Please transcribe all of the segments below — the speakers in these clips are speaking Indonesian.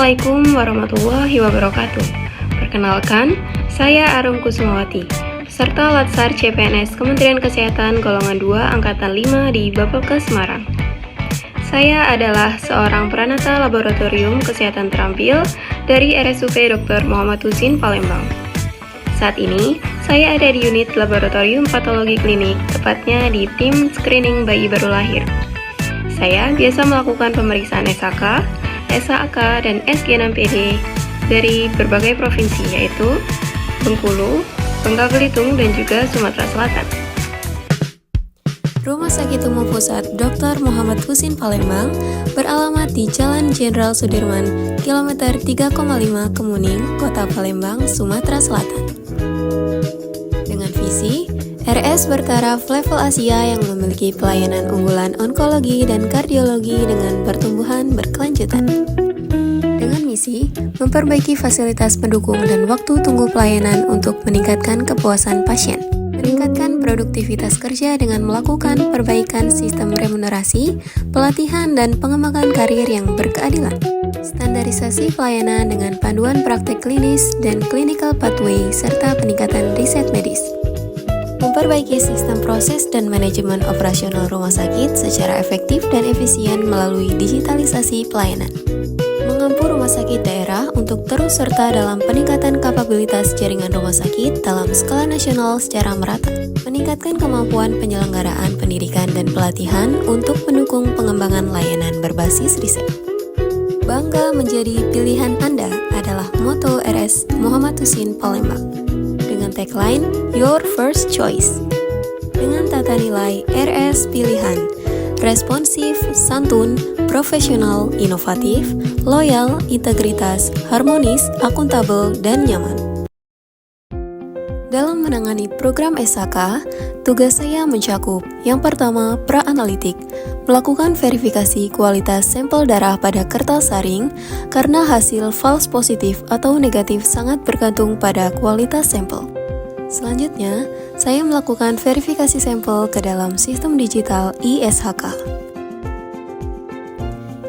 Assalamualaikum warahmatullahi wabarakatuh. Perkenalkan, saya Arum Kusumawati, peserta Latsar CPNS Kementerian Kesehatan Golongan 2 Angkatan 5 di Bapelkes Semarang. Saya adalah seorang peranata laboratorium kesehatan terampil dari RSUP Dr. Muhammad Husin Palembang. Saat ini, saya ada di unit laboratorium patologi klinik, tepatnya di tim screening bayi baru lahir. Saya biasa melakukan pemeriksaan SHK, SAK, dan SG6PD dari berbagai provinsi, yaitu Bengkulu, Bangka Belitung, dan juga Sumatera Selatan. Rumah Sakit Umum Pusat Dr. Muhammad Husin Palembang beralamat di Jalan Jenderal Sudirman, kilometer 3,5 Kemuning, Kota Palembang, Sumatera Selatan. Dengan visi RS bertaraf level Asia yang memiliki pelayanan unggulan onkologi dan kardiologi dengan pertumbuhan berkelanjutan. Dengan misi memperbaiki fasilitas pendukung dan waktu tunggu pelayanan untuk meningkatkan kepuasan pasien, meningkatkan produktivitas kerja dengan melakukan perbaikan sistem remunerasi, pelatihan, dan pengembangan karir yang berkeadilan. Standarisasi pelayanan dengan panduan praktek klinis dan clinical pathway serta peningkatan riset medis. Memperbaiki sistem proses dan manajemen operasional rumah sakit secara efektif dan efisien melalui digitalisasi pelayanan. Mengampu rumah sakit daerah untuk terus serta dalam peningkatan kapabilitas jaringan rumah sakit dalam skala nasional secara merata. Meningkatkan kemampuan penyelenggaraan pendidikan dan pelatihan untuk mendukung pengembangan layanan berbasis riset. Bangga menjadi pilihan Anda adalah moto RS Muhammad Husin Palembang. Dengan tagline Your First Choice. Dengan tata nilai RS Pilihan, responsif, santun, profesional, inovatif, loyal, integritas, harmonis, akuntabel, dan nyaman. Dalam menangani program SHK, tugas saya mencakup yang pertama, pra-analitik, melakukan verifikasi kualitas sampel darah pada kertas saring karena hasil false positif atau negatif sangat bergantung pada kualitas sampel. Selanjutnya, saya melakukan verifikasi sampel ke dalam sistem digital ISHK.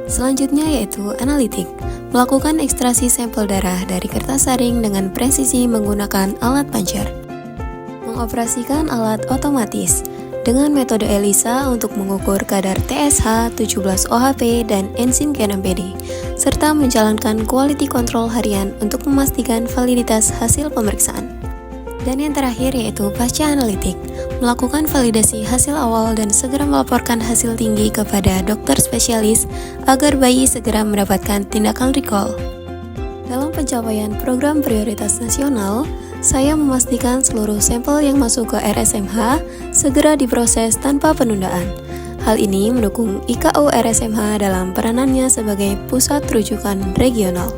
Selanjutnya yaitu analitik, melakukan ekstraksi sampel darah dari kertas saring dengan presisi menggunakan alat pancar. Mengoperasikan alat otomatis dengan metode ELISA untuk mengukur kadar TSH, 17-OHP, dan enzim G6PD, serta menjalankan quality control harian untuk memastikan validitas hasil pemeriksaan. Dan yang terakhir yaitu pasca analitik, melakukan validasi hasil awal dan segera melaporkan hasil tinggi kepada dokter spesialis agar bayi segera mendapatkan tindakan recall. Dalam pencapaian program prioritas nasional, saya memastikan seluruh sampel yang masuk ke RSMH segera diproses tanpa penundaan. Hal ini mendukung IKU RSMH dalam peranannya sebagai pusat rujukan regional.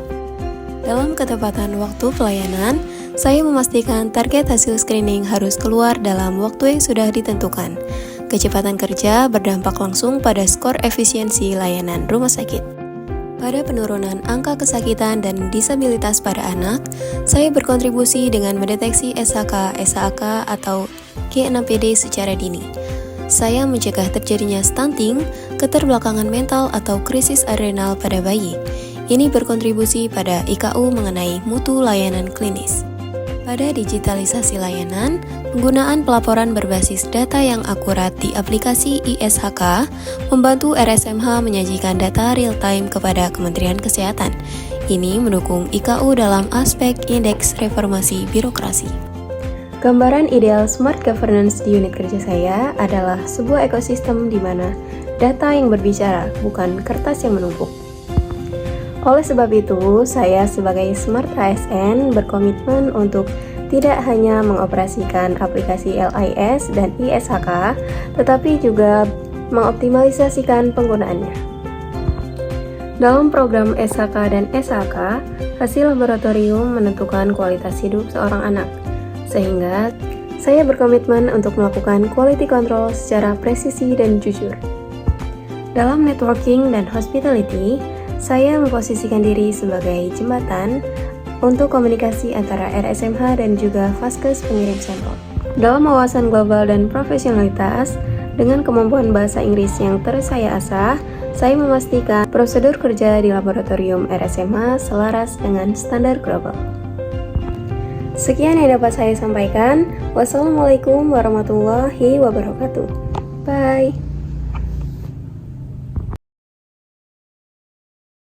Dalam ketepatan waktu pelayanan, saya memastikan target hasil screening harus keluar dalam waktu yang sudah ditentukan. Kecepatan kerja berdampak langsung pada skor efisiensi layanan rumah sakit. Pada penurunan angka kesakitan dan disabilitas pada anak, saya berkontribusi dengan mendeteksi SHK, SAK, atau G6PD secara dini. Saya mencegah terjadinya stunting, keterbelakangan mental, atau krisis adrenal pada bayi. Ini berkontribusi pada IKU mengenai mutu layanan klinis. Pada digitalisasi layanan, penggunaan pelaporan berbasis data yang akurat di aplikasi ISHK membantu RSMH menyajikan data real-time kepada Kementerian Kesehatan. Ini mendukung IKU dalam aspek indeks reformasi birokrasi. Gambaran ideal smart governance di unit kerja saya adalah sebuah ekosistem di mana data yang berbicara, bukan kertas yang menumpuk. Oleh sebab itu, saya sebagai Smart ASN berkomitmen untuk tidak hanya mengoperasikan aplikasi LIS dan ISHK, tetapi juga mengoptimalisasikan penggunaannya. Dalam program SHK dan SAK, hasil laboratorium menentukan kualitas hidup seorang anak, sehingga saya berkomitmen untuk melakukan quality control secara presisi dan jujur. Dalam networking dan hospitality, saya memposisikan diri sebagai jembatan untuk komunikasi antara RSMH dan juga vaskes pengirim sampel. Dalam wawasan global dan profesionalitas, dengan kemampuan bahasa Inggris yang terus saya asah, Saya memastikan prosedur kerja di laboratorium RSMH selaras dengan standar global. Sekian yang dapat saya sampaikan. Wassalamualaikum warahmatullahi wabarakatuh. Bye.